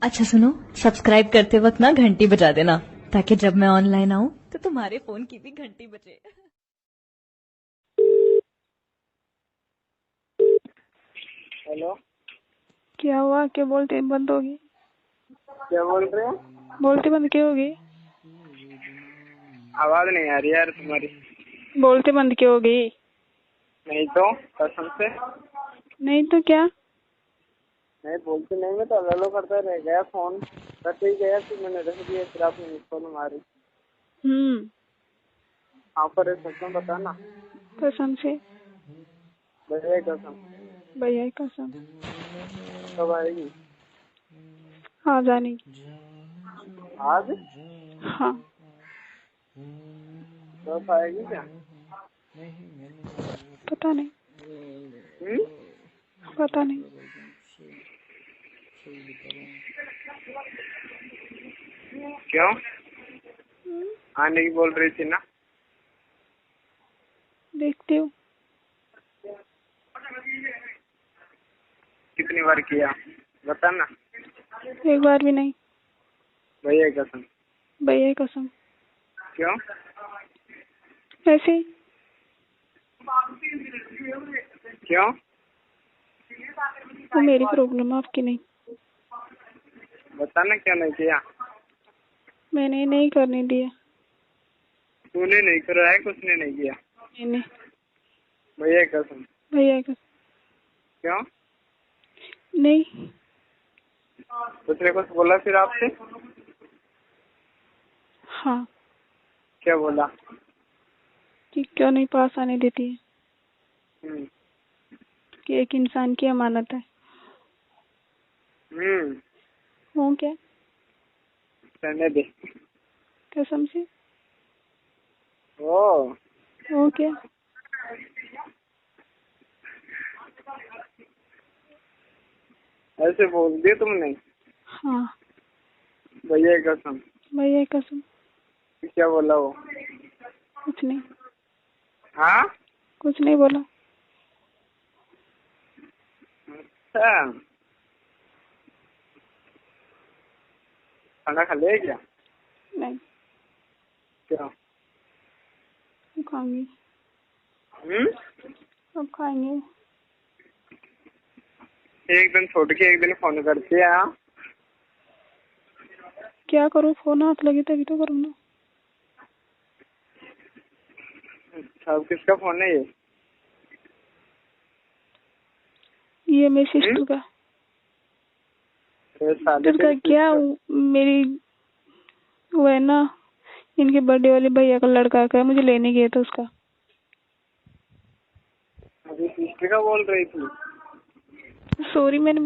अच्छा सुनो, सब्सक्राइब करते वक्त ना घंटी बजा देना ताकि जब मैं ऑनलाइन आऊँ तो तुम्हारे फोन की भी घंटी बजे। हेलो, क्या हुआ? क्या बोलते बंद होगी? क्या बोल रहे हो? बोलते बंद क्यों होगी? आवाज नहीं आ रही यार तुम्हारी। बोलते बंद क्यों होगी? नहीं तो कसम से नहीं तो क्या? नहीं बोलती नहीं, मैं तो हेलो करता रह गया, फोन करते ही गया, फिर मैंने रख दिया, फिर आपने मिस कॉल मारी। हाँ पर सच में बता ना। कसम से। भैया कसम। भैया की कसम। कब आएगी? आ जाने की। आज? हाँ। कब आएगी क्या? पता नहीं। पता नहीं। क्यों आने की बोल रही थी ना? देखती हूँ। कितनी बार किया बता ना। एक बार भी नहीं। भैया कसम। भैया की कसम। क्यों? ऐसे ही। क्यों? वो मेरी प्रॉब्लम, आपकी नहीं। बता ना क्यों नहीं किया? मैंने नहीं करने दिया। तूने नहीं कराया, कुछ ने नहीं किया। मैंने। भैया कसम। भैया की कसम। क्यों? नहीं। दूसरे कुछ बोला फिर आपसे? हाँ। क्या बोला? कि क्यों नहीं पास आने देती है, कि एक इंसान की अमानत है। वो क्या? रहने दे। कसम से। ओ वो क्या? ऐसे बोल दिया तुमने? हाँ। भैया कसम। भैया की कसम। क्या बोला वो? कुछ नहीं। हाँ? कुछ नहीं बोला। अच्छा, खाना खा लिया क्या? नहीं। क्या? खाऊंगी। अब खाएंगे। एक दिन छोड़ के एक दिन फोन करती है। हाँ? क्या करूँ? फोन हाथ लगे तभी तो करूँ ना। अच्छा, अब किसका फोन है ये? ये मेरी सिस्टर का। सिस्टर का क्या? मेरी वो है ना, इनके बर्थडे वाले भैया का लड़का का, मुझे लेने गया था उसका। अभी सिस्टर का बोल रही थी? सॉरी, मैंने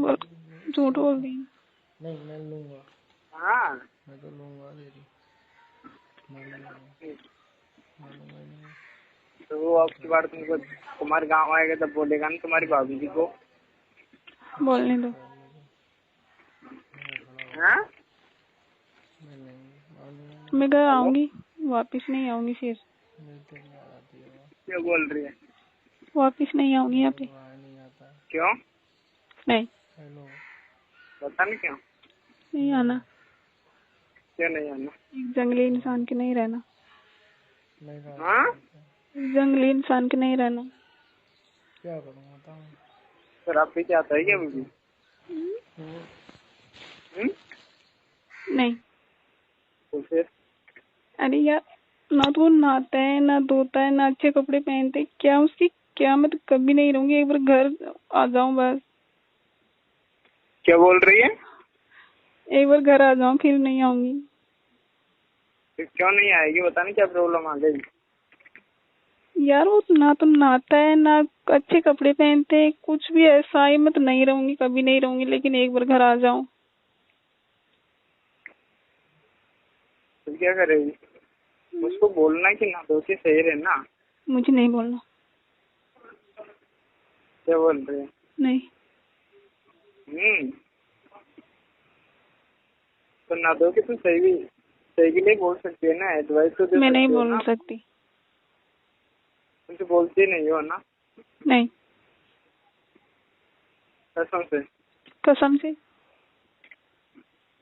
झूठ बोल दी। नहीं मैं लूंगा। हाँ मैं तो लूंगा तेरी। मैं लूंगा नहीं। तो वो अब की बार तुमको तुम्हारे गांव आएगा तब बोलेगा ना तुम्हारी भाभी जी को। बोलने दो। हाँ? मैं घर हेलो, आऊंगी, वापिस नहीं आऊंगी फिर। क्या बोल रही है? वापिस नहीं आऊंगी यहाँ पे। क्यों? नहीं। बता नहीं क्यों? नहीं आना। क्यों नहीं आना? एक जंगली इंसान के नहीं रहना। हाँ? एक जंगली इंसान के नहीं रहना। क्या करूँगा बताओ? फिर आप भी क्या आता है क्या अभी? नहीं। तो फिर अरे यार, ना तो वो नहाता है, ना धोता है, ना अच्छे कपड़े पहनते। क्या उसकी क्या? मैं तो कभी नहीं रहूंगी। एक बार घर आ जाऊं बस। क्या बोल रही है? एक बार घर आ जाऊं फिर नहीं आऊंगी। फिर क्यों नहीं आएगी? बता नहीं क्या प्रॉब्लम आ गई? यार वो ना तो नहाता है, ना अच्छे कपड़े पहनते हैं, कुछ भी ऐसा है। मैं तो नहीं रहूंगी, कभी नहीं रहूंगी, लेकिन एक बार घर आ जाऊं। फिर क्या करेगी? उसको बोलना कि ना दोषी सही रहना। मुझे नहीं बोलना। क्या बोल रही है? नहीं। तो ना दो कि तू सही के लिए बोल सकती है ना, एडवाइस तो दे मैं नहीं सकती हो बोल ना। सकती। तुम तो बोलती नहीं हो ना? नहीं। कसम से? कसम से।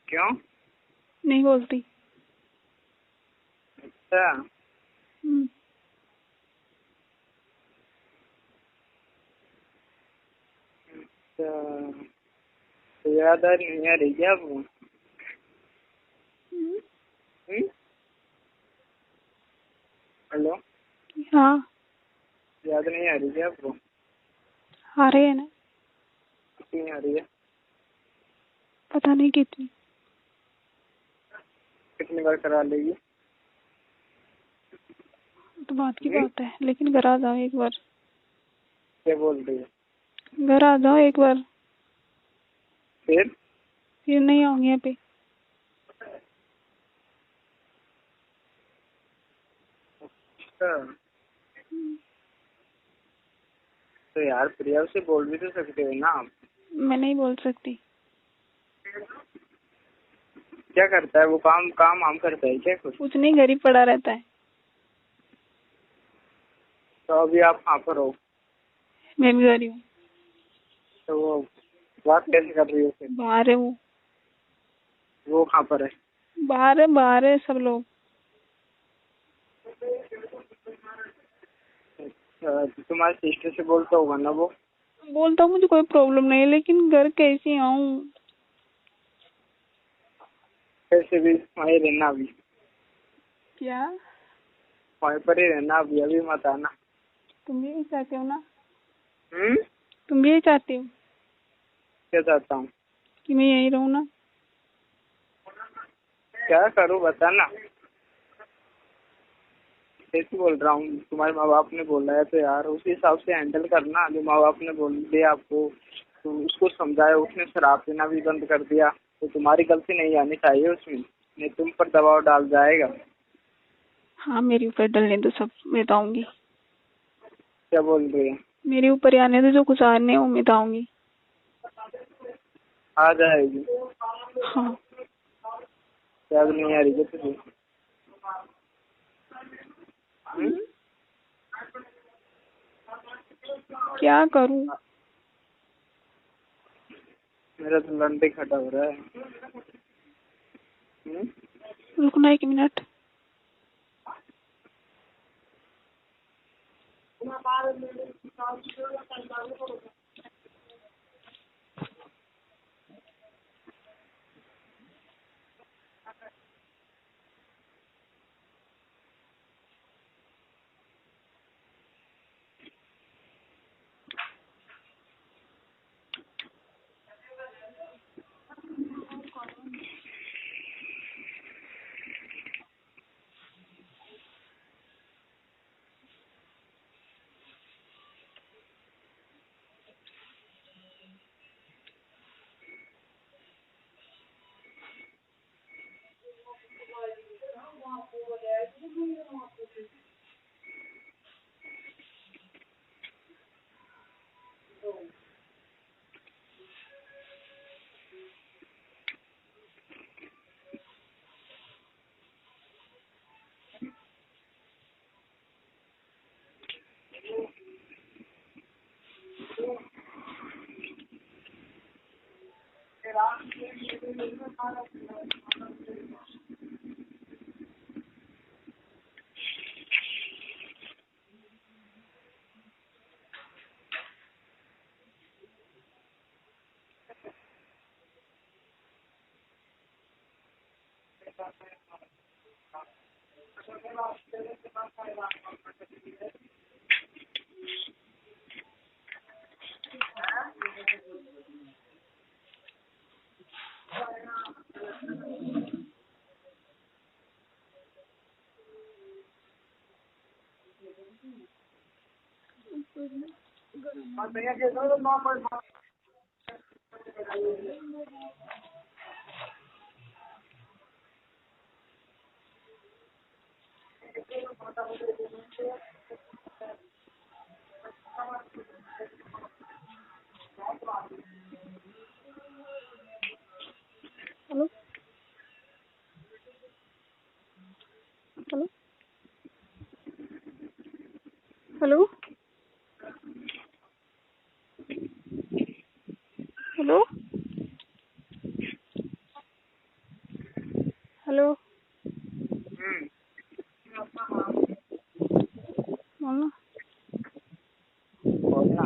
क्यों? नहीं बोलती। अच्छा, अच्छा, तो याद नहीं आ रही क्या आपको? हेलो, हाँ याद नहीं आ रही क्या आपको? आ रहे हैं ना। कितनी आ रही है? पता नहीं कितनी। कितनी बार करा लेगी? तो बात की बात है, लेकिन घर आ जाओ एक बार। क्या बोल रही है? घर आ जाओ एक बार, फिर नहीं आऊंगी यहाँ पे। अच्छा, तो यार प्रिया से बोल भी तो सकते हो ना आप। मैं नहीं बोल सकती। क्या करता है वो? काम काम आम करता है क्या कुछ? नहीं, घर ही पड़ा रहता है। तो अभी आप कहाँ पर हो? मैं भी घर ही हूँ। तो वो बात कैसे कर रही हो फिर? बाहर है वो कहाँ पर है? बाहर है सब लोग। अच्छा, तो तुम्हारे सिस्टर से बोलता होगा ना वो? बोलता हूँ मुझे कोई प्रॉब्लम नहीं है, लेकिन घर कैसे आऊँ? कैसे भी वहीं रहना अभी। क्या वहीं पर ही रहना अभी, अभी मत आना। तुम भी यही चाहते हो ना? हम्म? तुम भी यही चाहते हो क्या चाहता हूँ? कि मैं यहीं रहूँ ना? क्या करूँ बताना। कैसे बोल रहा हूँ? तुम्हारे माँ बाप ने बोला है तो यार उसी हिसाब से हैंडल करना। जो माँ बाप ने बोल दिया आपको तो उसको समझाया। उसने शराब पीना भी बंद कर दिया तो तुम्हारी गलती नहीं आनी चाहिए उसमें, नहीं तुम पर दबाव डाल जाएगा। हाँ, मेरे ऊपर डलने दो, सब बताऊंगी। क्या बोल रही है? मेरे ऊपर आने दो, जो गुजारने वो बताऊंगी। आ जाएगी। हाँ। याद नहीं आ रही है तुझे? क्या करूँ? मेरा तो लंडे खटा हो रहा है। रुकना 1 minute. Hello hello hello hello. Hello, हम्म, बोलो। बोलना।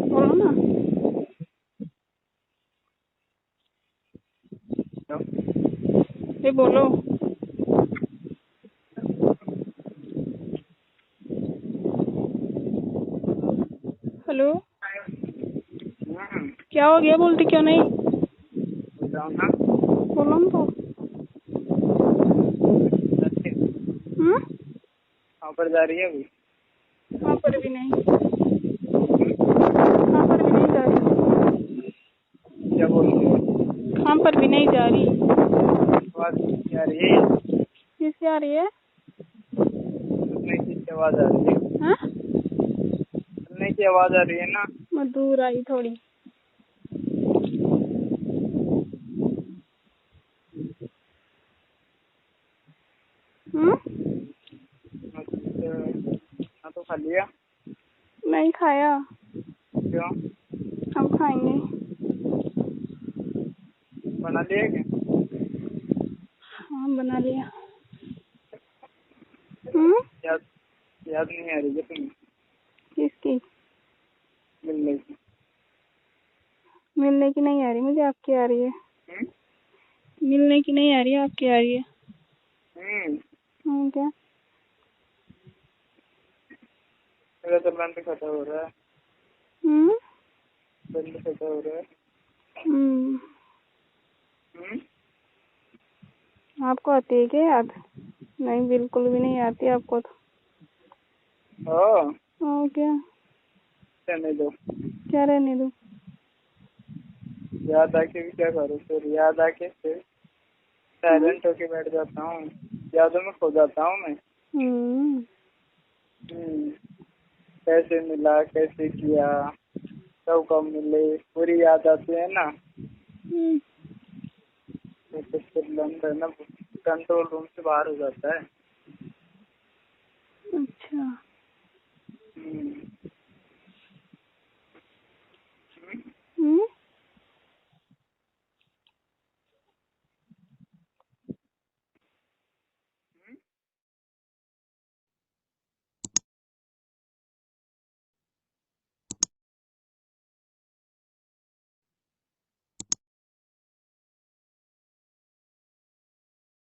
बोलो ना। ये बोलो। हेलो, क्या हो गया? बोलती क्यों नहीं? बताओ ना। बोलो ना तो। कहाँ पर जा रही है अभी? कहाँ पर भी नहीं, कहाँ पर भी नहीं जा रही, क्या बोल रही है? कहाँ पर भी नहीं जा रही। आवाज क्या आ रही है? किससे आ रही है? सुनने की आवाज आ रही है। हाँ, सुनने की आवाज आ रही है ना। मैं दूर आई थोड़ी। हाँ तो खा लिया? नहीं खाया। क्यों? हम खाएंगे। बना लिया क्या? हाँ, बना लिया। याद याद नहीं आ रही है तुम्हें किसकी? मिलने की? मिलने की नहीं आ रही मुझे, आपकी आ रही है। मिलने की नहीं आ रही है, आपकी आ रही है। क्या? मेरा तो बंद खाता हो रहा है। बंद खाता हो रहा है। आपको आती है क्या याद? नहीं, बिल्कुल भी नहीं आती आपको तो। और क्या? रहने दो। क्या रहने दो? याद आके भी क्या करूँ फिर? याद आके फिर साइलेंट होके बैठ जाता हूँ, यादों में खो जाता हूँ मैं। कैसे मिला, कैसे किया, कब मिले, पूरी याद आती है ना। तो फिर है ना, कंट्रोल रूम से बाहर हो जाता है।